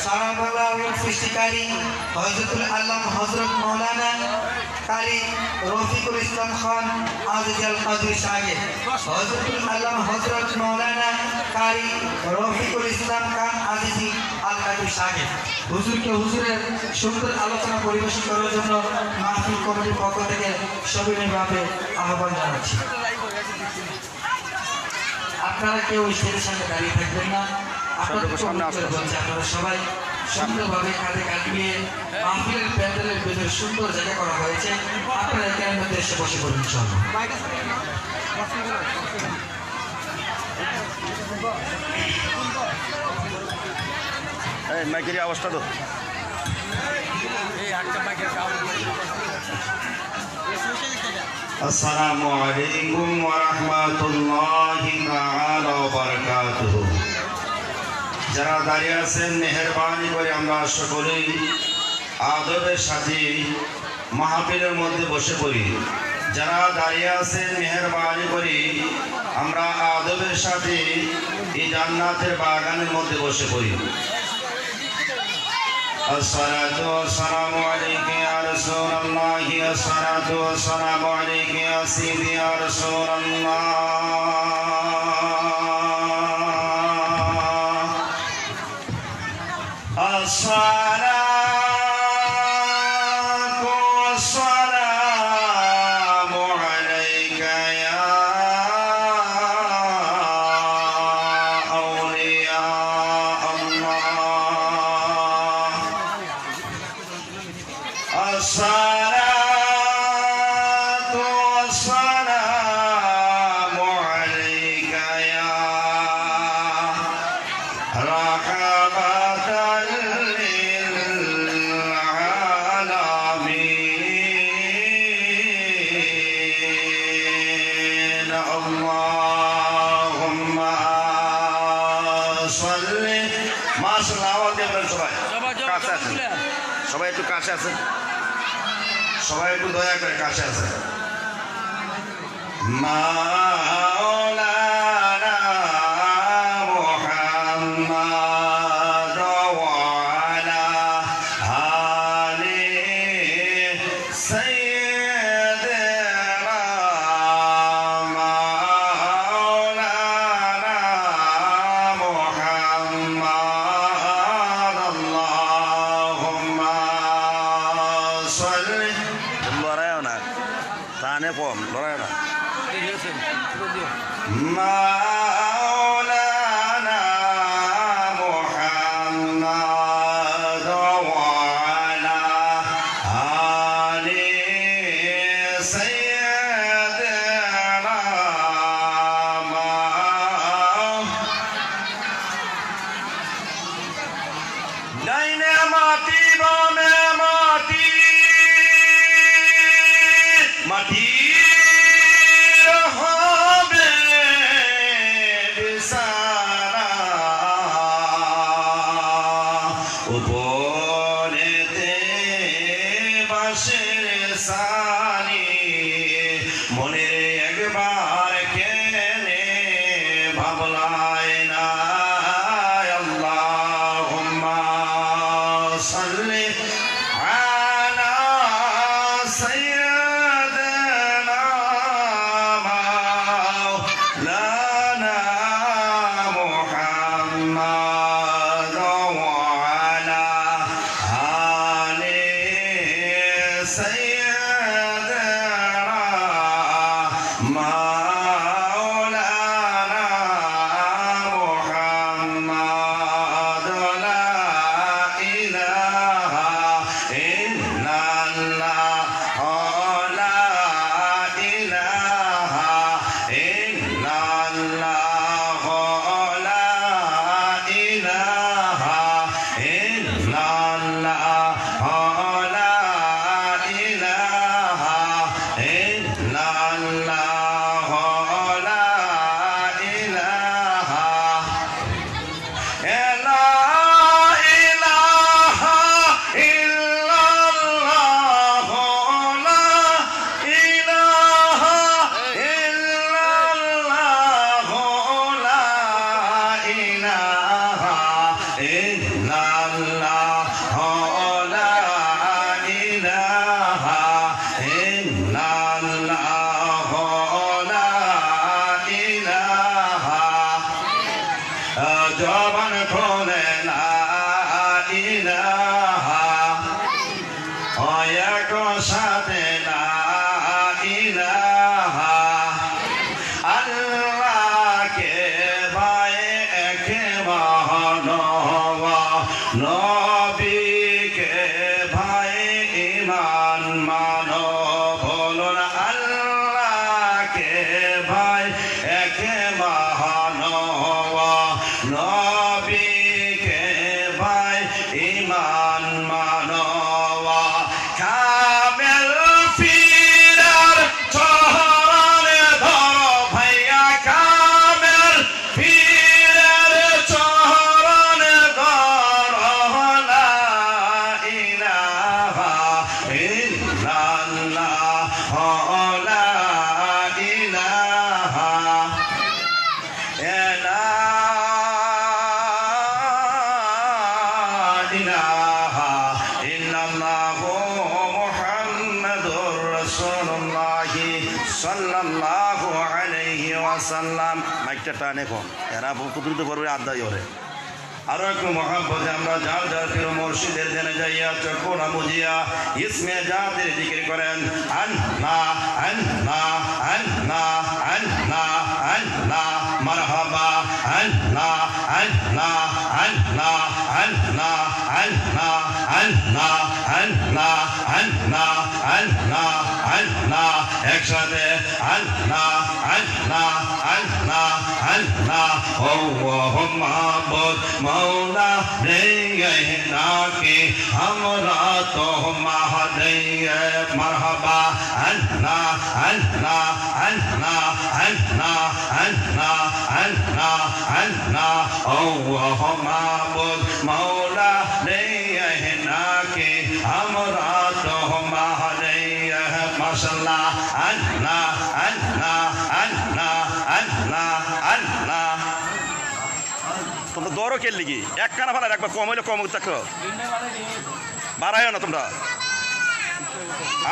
সারা বাংলা সৃষ্টিকারী হযরতুল আল্লাম হযরত মাওলানা কারি রফিকুল ইসলাম খান আজিজ আল কাদরি সাহেব, হযরতুল আল্লাম হযরত মাওলানা কারি রফিকুল ইসলাম খান আজিজ আল কাদরি সাহেব হুজুরকে হুজুরের সুন্দর আলোচনা পরিবেশন করার জন্য মাহফিল কমিটির পক্ষ থেকে সবিনয়ভাবে আহ্বান জানাচ্ছি। আপনারা কেউ স্টেজের সামনে দাঁড়িয়ে থাকবেন না, আপনারা সবাই সুন্দরভাবে কাঁধে কাঁধ মিলিয়ে মাহফিলের প্যান্ডেলের ভেতরে সুন্দর জায়গা করা হয়েছে, আপনারা এখানের মধ্যে এসে বসে পড়ুন। মাইকের অবস্থা তো আসসালামু আলাইকুম ওয়া রাহমাতুল্লাহি তাআলা ওয়া বারাকাতুহু। যারা দাঁড়িয়ে আছেন মেহেরবানি করে আমরা সকলেই আদবের সাথে মাহফিলের মধ্যে বসে পড়ি। যারা দাঁড়িয়ে আছেন মেহেরবানি করে আমরা আদবের সাথে এই জান্নাতের বাগানের মধ্যে বসে পড়ি। الصلاة والسلام عليك يا رسول الله، الصلاة والسلام عليك يا سيدي يا رسول الله. الصلاة والسلام عليك يا أولياء الله. الصلاة والسلام عليك يا رحمة للعالمين. اللهم صل ما شاء الله সবাই একটু কাছে আছে, সবাই একটু দয়া করে কাছে আছে। মাওলানা মুহাম্মদ ওয়া আলা আলি সাইয়্যিদিনা মাওলানা মুহাম্মদ আল্লাহুম্মা সাল্লি। লড়াইও না, তানে কম লড়াই না। মাওলানা মুহাম্মদ ওয়া আলা আলি সাইয়্যিদিনা ডাইনে মাটি বামে মাটি, মাটি হবে বিছানা, উপরেতে বাঁশের সানি, মনে একবার কেনে ভাবলাই না। আল্লাহুম্মা সাল্লি আলা সাইয়্যিদিনা মাওলানা মুহাম্মদ ওয়া আলা আলি সাইয়্যিদিনা মাওলানা মুহাম্মদ লা ইলাহা ইল্লাল্লাহ লা ইলাহা ইল্লাল্লাহ লা ইলাহা ইল্লাল্লাহ লা ইলাহা ইল্লাল্লাহ লা ইলাহা la নবীকে ভাই ইমান মানো বলুন আল্লাহকে ভাই একে মানো নবীকে ভাই ইমান মানো কামেল ফিরার চরণে ধরো ভাইয়া কামেল ফিরার চরণে ধরো লা ইলাহা ইল্লাল্লাহ লা ইলাহা ইলাহা ইল্লাল্লাহ মুহাম্মাদুর রাসূলুল্লাহ সাল্লাল্লাহু আলাইহি ওয়াসাল্লাম। মাইকটা টানে কোন এরা প্রতিরোধ করবে আদায় করে আরো একটু মহাব্বতে আমরা যার যার প্রিয় মুর্শিদের জেনে যাইয়া চক্ষু বুঝিয়া ইসমে জাতের জিকির করেন আল্লাহ আল্লাহ আল্লাহ আল্লাহ আল্লাহ মারহাবা আল্লাহ আল্লাহ আল্লাহ আল্লাহ আল্লাহ আল্লাহ আল্লাহ আল্লাহ আল্লাহ আল্লাহ একসাথে আল্লাহ আল্লাহ আল্লাহ আল্লাহ ও মাহবুব মৌলা রে নাকি আমরা তো মাহদে মারহাবা আল্লাহ আল্লাহ আল্লাহ আল্লাহ আল্লাহ আল্লাহ আল্লাহ ও মাহবুব মৌলা রে নাকি আমরা তো মাহদে মাশাআল্লাহ আল্লাহ আল্লাহ আল্লাহ আল্লাহ আল্লাহ তোমরা দৌড়ো খেললি কি এক কানা ফালার একবার কম হইলে কম থাকো বাড়াইও না তোমরা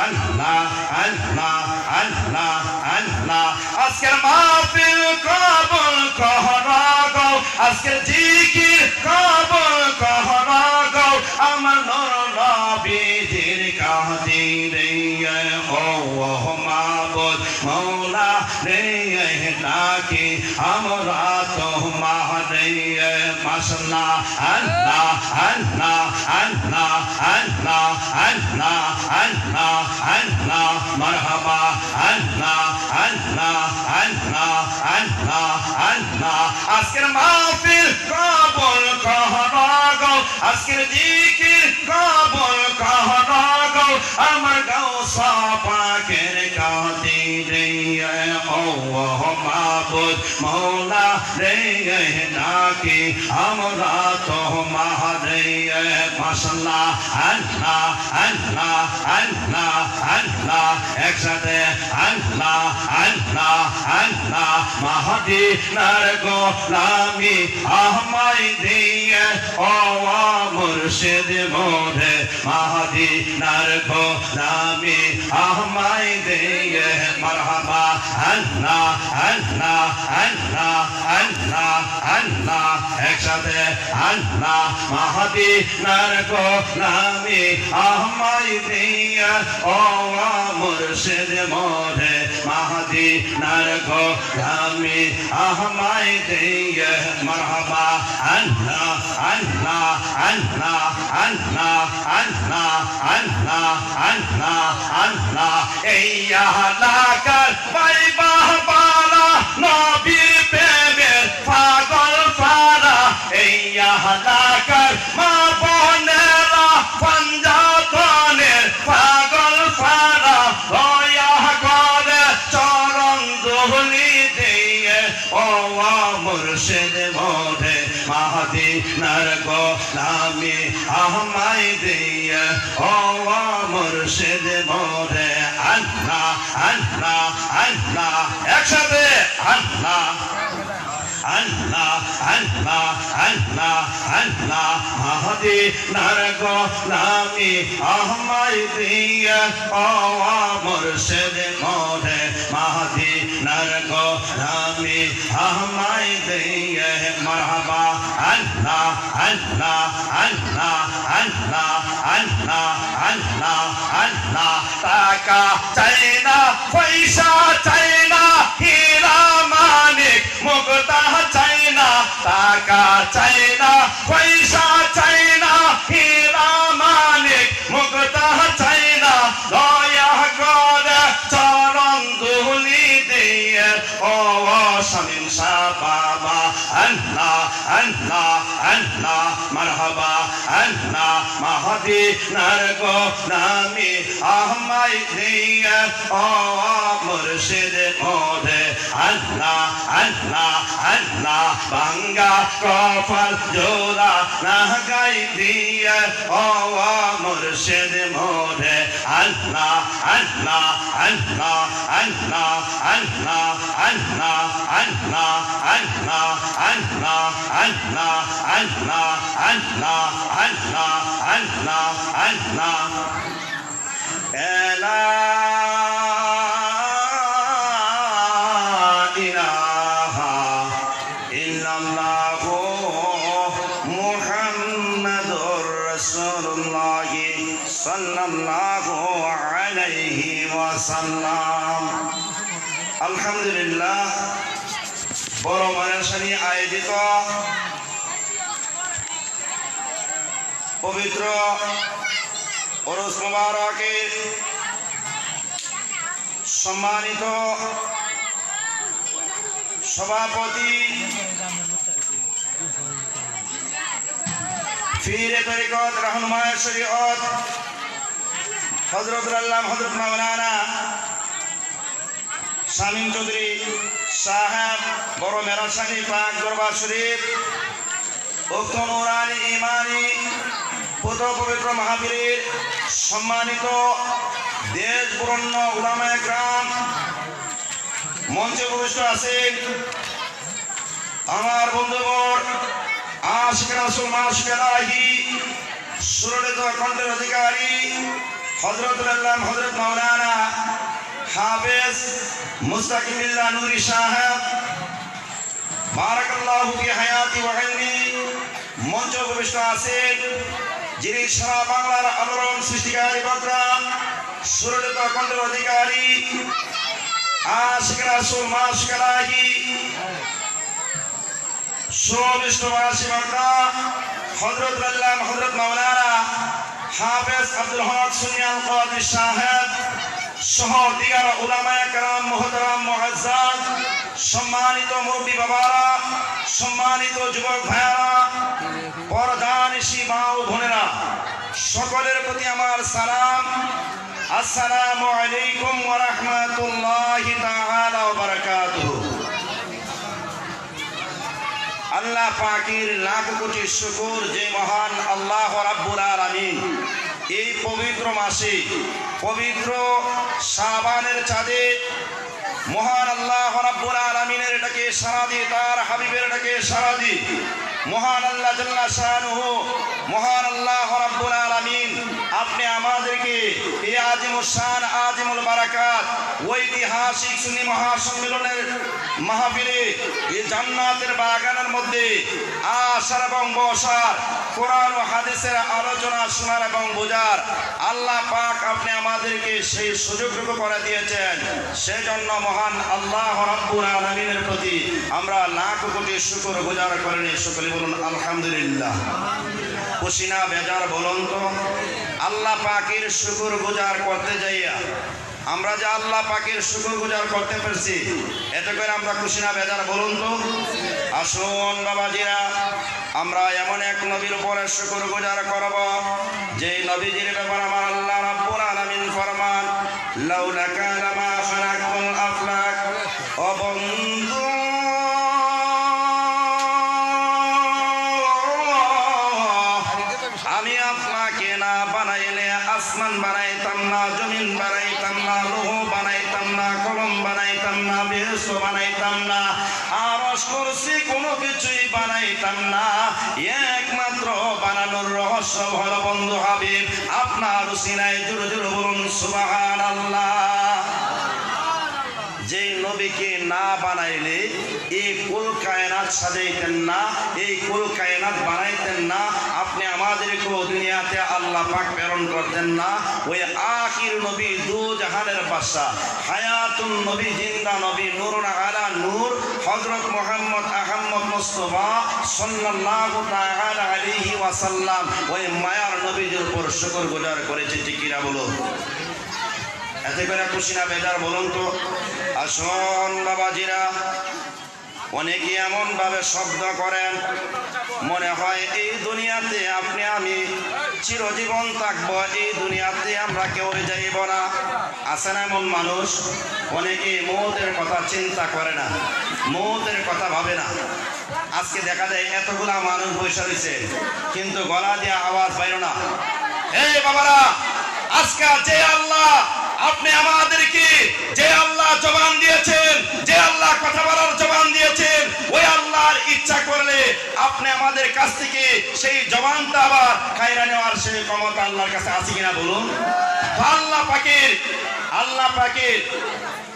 আল্লাহ আল্লাহ আল্লাহ আল্লাহ আজকের মাহফিল কবুল করা গো আজকের জিকির কবুল করা গো আমার নূর নবীজির খাতিরে ও মাহবুব মৌলা রে নাকি আমরা তো মাহদে মাশাআল্লাহ আল্লাহ আল্লাহ আল্লাহ আল্লাহ আল্লাহ আল্লাহ আল্লাহ মারহাবা আল্লাহ আল্লাহ আল্লাহ আল্লাহ আল্লাহ আজকের মাহফিল কবুল করা গো আজকের জিকির কবুল করা গো আমার গাওস পাকের খাতিরে ও মাহবুব মৌলা রে নাকি আমরা তো মাহদে মাশাআল্লাহ আল্লাহ আল্লাহ আল্লাহ আল্লাহ একসাথে আল্লাহ আল্লাহ আল্লাহ মাহদি নার গোলামি আহমাই দিয়ে ও মুর্শিদ মোরে মাহদি নার গোলামি আহমাই দিয়ে মারহাবা আল্লাহ আল্লাহ আল্লাহ আল্লাহ আল্লাহ একসাথে আল্লাহ মাহদি নার গোলামি আহমাই দিয়ে ও মুর্শিদ মোরে মাহদি নার গোলামি আহমাই দিয়ে মারহাবা আল্লাহ আল্লাহ আল্লাহ আল্লাহ আল্লাহ আল্লাহ আল্লাহ আল্লাহ এই আলাকার পাইবা বালা নবীর প্রেমের পাগল পারা এই আলাকার মা বোনেরা পঞ্জাতনের পাগল পারা দয়া করে চরণ ধুলি দিয়ে ও মুর্শিদ মোরে মাহদি নার গোলামি আহমাই দিয়ে ও মুর্শিদ মোরে আল্লাহ আল্লাহ আল্লাহ একসাথে আল্লাহ আল্লাহ আল্লাহ আল্লাহ আল্লাহ মাহদি নার গোলামি আহমাই দিয়ে ও মুর্শিদ মোরে মাহদি নার গোলামি আহমাই দিয়ে মারহাবা আল্লাহ আল্লাহ আল্লাহ আল্লাহ আল্লাহ আল্লাহ আল্লাহ টাকা চাই না পয়সা চাই না হীরা মানিক মুক্তা চাই না টাকা চাই না পয়সা চাই না আল্লাহ মদিনার গো নামি আমায় দিয়ে ও মুর্শিদ মোরে আল্লাহ আল্লাহ আল্লাহ বাঙ্গা কপাল জোড়া না গাই দিয়ে ও মুর্শিদ মোরে আল্লাহ আল্লাহ আল্লাহ আল্লাহ আল্লাহ আল্লাহ আল্লাহ আল্লাহ আল্লাহ আল্লাহ আল্লাহ আল্লাহ আল্লাহ আল্লাহ আল্লাহ লা ইলাহা ইল্লাল্লাহু মুহাম্মাদুর রাসূলুল্লাহ সাল্লাল্লাহু আলাইহি ওয়াসাল্লাম। আলহামদুলিল্লাহ, বড় মানুষানি আয়োজিত পবিত্র ওরস মুবারকের সম্মানিত সভাপতি পীরে তরিকত রহনুমায়ে শরীয়ত হযরতুল আল্লামা হযরত মাওলানা শামীম চৌধুরী সাহেব বড় মেরাসানি পাক দরবার শরীফ উক্ত নূরানি ইমানি পুত্র পবিত্র মাহফিলের সম্মানিত দেশ বরণ্য উলামায়ে কেরাম মঞ্চে উপবিষ্ট আছেন আমার বন্ধুগণ, আশিক রাসূল মাশকালাহি সুরলিত কণ্ঠের অধিকারী হযরতুল আল্লামা হযরত মাওলানা হাফেজ মুস্তাকিমিল্লাহ নূরী সাহেব বারাকাল্লাহু ফি হায়াতি ওয়া ইলমি মঞ্চে উপবিষ্ট আছেন, যিনি সারা বাংলার আলোড়ন সৃষ্টিকারী বক্তা সুরলিত কণ্ঠের অধিকারী আশিক রাসূল মাশকালাহি সুবিষ্টবাসী বক্তা হযরত আল্লামা হযরত মাওলানা হাফেজ আব্দুল হক সুন্নি আল কাদরী সাহেব সহ দিগার উলামায়ে কেরাম মুহতারাম মুআজ্জাজ, সম্মানিত মুরব্বী বাবারা, সম্মানিত যুবক ভাইয়ারা, পর্দানিশী মা ও বোনেরা, সকলের প্রতি আমার সালাম। আসসালামু আলাইকুম ওয়া রাহমাতুল্লাহি তাআলা ওয়া বারাকাতুহু। আল্লাহ পাকের লাখ কোটি শুকর যে মহান আল্লাহ রাব্বুল আলামিন এই পবিত্র মাসে পবিত্র শাবানের চাঁদে মহান আল্লাহ রাব্বুল আলামিনের এটাকে সারা দিয়ে তার হাবিবের এটাকে সারা দিয়ে মহান আল্লাহ জাল্লা শানুহু মহান আল্লাহ রাব্বুল আলামিন আপনি আমাদেরকে এই আজিমুস শান আজিমুল বারাকাত ঐতিহাসিক সুন্নি মহাসম্মেলনের মাহফিলে এই জান্নাতের বাগানের মধ্যে আসার এবং বসার, কোরআন ও হাদিসের আলোচনা শোনার এবং বোঝার আল্লাহ পাক আপনি আমাদেরকে সেই সুযোগটুকু করে দিয়েছেন। সেজন্য মহান আল্লাহ রাব্বুল আলামিনের প্রতি আমরা লাখ কোটি শুকর গুজার করেন। সকলে বলুন আলহামদুলিল্লাহ। খুশি না বেজার বলুন তো? আল্লাহ পাকের শুকর গুজার করতে যাইয়া আমরা যে আল্লাহ পাকের শুকর গুজার করতে পারছি, এতে করে আমরা খুশি না বেজার বলুন তো? আসুন বাবাজিরা, আমরা এমন এক নবীর উপরে শুকর গুজার করব যে নবীজির ব্যাপারে আমার আল্লাহ রাব্বুল আলামিন ফরমান, লাউলা কানা মা খালাকুল আফলাক। ও বন্ধু, আমি আপনাকে না বানাইলে আসমান বানাইতাম না, জমিন বানাইতাম না, লৌহ বানাইতাম না, কলম বানাইতাম না, বেহেশত বানাইতাম না, আরশ কুরসি কোনো কিছুই বানাইতাম না। একমাত্র বানানোর রহস্য হলো বন্ধু হাবিব আপনার উসিলায়। জোরে জোরে বলুন সুবহানাল্লাহ। যে নবীকে না বানাইলে এই কুল কায়নাত সাজাইতেন না, এই কুল কায়নাত বানাইতেন না, আপনি আমাদেরকেও দুনিয়াতে আল্লাহ পাক প্রেরণ করতেন না। ওই আখির নবী, দু জাহানের বাদশা, হায়াতুন নবী, জিন্দা নবী, নূরুন আলা নূর, হযরত মুহাম্মদ আহমদ মুস্তাফা সাল্লাল্লাহু তাআলা আলাইহি ওয়াসাল্লাম ওই মায়ার নবীর উপর শুকর গুজার করেছে। ঠিক কিনা বলো? এতে করে খুশি না বেজার বলুন তো? আসুন বাবাজিরা, অনেকে এমন ভাবে শব্দ করেন মনে হয় এই দুনিয়াতে আপনি আমি চিরজীবন থাকবো, এই দুনিয়াতে আমরা কেউ যাইব না। আছে না এমন মানুষ? অনেকে মৌতের কথা চিন্তা করে না, মৌতের কথা ভাবে না। আজকে দেখা যায় এতগুলা মানুষ বসে রয়েছে কিন্তু গলা দিয়ে আওয়াজ বাইর না। এই বাবারা, আজকে যে আল্লাহ আপনি আমাদেরকে, যে আল্লাহ জবান দিয়েছেন, যে আল্লাহ কথা বলার জবান দিয়েছেন, ওই আল্লাহর ইচ্ছা করলে আপনি আমাদের কাছ থেকে সেই জবানটা আবার খায়রা নেওয়ার সেই ক্ষমতা আল্লাহর কাছে আছে কিনা বলুন। আল্লাহ পাকের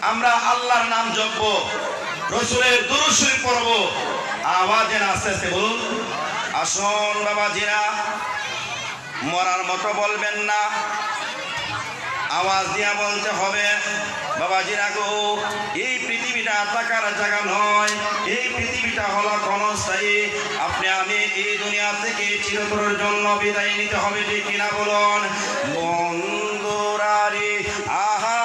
আমরা আল্লাহর নাম জপব, রাসূলের দুরূদ শরীফ পড়ব, আওয়াজে আস্তে আস্তে বলুন। আসুন বাবাজিরা, মরার মতো বলবেন না, আওয়াজ দিয়া বলতে হবে। বাবাজিরা গো, এই পৃথিবীটা থাকার জায়গা নয়, এই পৃথিবীটা হলো ক্ষণস্থায়ী। আপনি আমি এই দুনিয়া থেকে চিরতরের জন্য বিদায় নিতে হবে, ঠিক কিনা বলুন। বন্ধুরারি আহা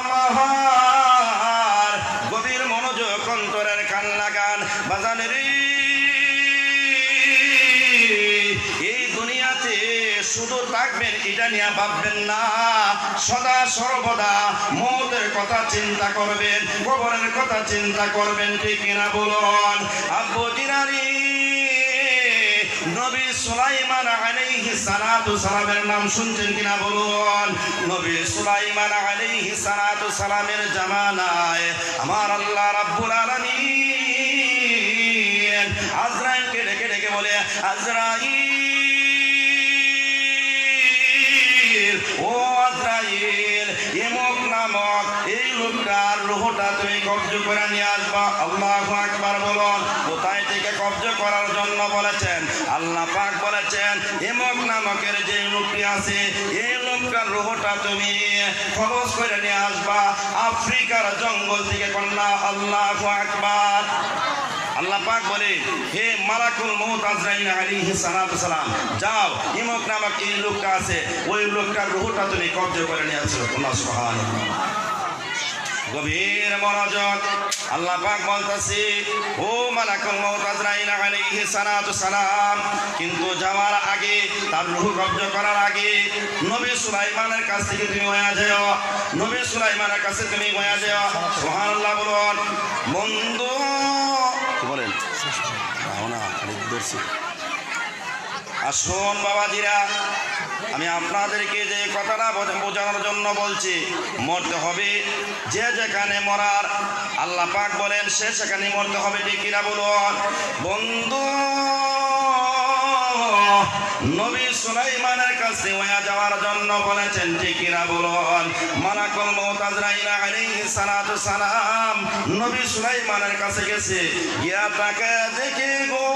মহার, গভীর মনোযোগ অন্তরের কান লাগান বাজানের। এই দুনিয়াতে শুধু থাকবেন এটা নিয়ে ভাববেন না, সদা সর্বদা মৌতের কথা চিন্তা করবেন, কবরের কথা চিন্তা করবেন, ঠিক কিনা বলুন। আব্বু জিরানি নবী সুলাইমান আলাইহিস সালাতু সালামের নাম শুনছেন কিনা বলুন। নবী সুলাইমান আলাইহিস সালাতু সালামের জামানায় আমার আল্লাহ রাব্বুল আলামিন আজরাইলকে ডেকে ডেকে বলে, আজরাইল, ও আজরাইল, এমক নামক এই লোকটার রূহটা তুমি কব্জ করে নিয়ে আসবা। আল্লাহু আকবার বলুন। কোথায় থেকে কব্জ করার জন্য বলেছেন? আল্লাহ পাক বলেছেন এমক নামকের যে লোকটি আছে এই লোকটার রূহটা তুমি কবজ করে নিয়ে আসবা আফ্রিকার জঙ্গল থেকে। কন্যা আল্লাহু আকবার। আল্লাহ পাক বলে, হে মালাকুল মউত আজরাইল আলাইহিস সালাতু সালাম, যাও ইমক নামক এই লোকটা আছে ওই লোকটার রূহটা তুমি কব্জ করে নিয়ে আসো। সুবহানাল্লাহ। গভীর মনোযোগ। আল্লাহ পাক বলতেছে, ও মালাকুল মউত আজরাইল আলাইহিস সালাতু সালাম, কিন্তু যাওয়ার আগে, তার রূহ কব্জ করার আগে নবী সুলাইমানের কাছ থেকে তুমি হয়ে যাও, নবী সুলাইমানের কাছে তুমি হয়ে যাও। সুবহানাল্লাহ বলুন। বন্ধু বলেন আসুন বাবাজিরা, আমি আপনাদেরকে যে কথাটা বোঝানোর জন্য বলছি, মরতে হবে যে যেখানে মরার। আল্লাহ পাক বলেন সে সেখানে মরতে হবে, ঠিক কিনা বলুন। বন্ধু, নবী সুলাইমানের কাছে ওয়া যাওয়ার জন্য বলেছেন, ঠিক কিনা বলুন। মালাকুল মউত আজরাইল আলাইহিস সালাতু সালাম নবী সুলাইমানের কাছে গেছে, গিয়া তাকে দেখে গো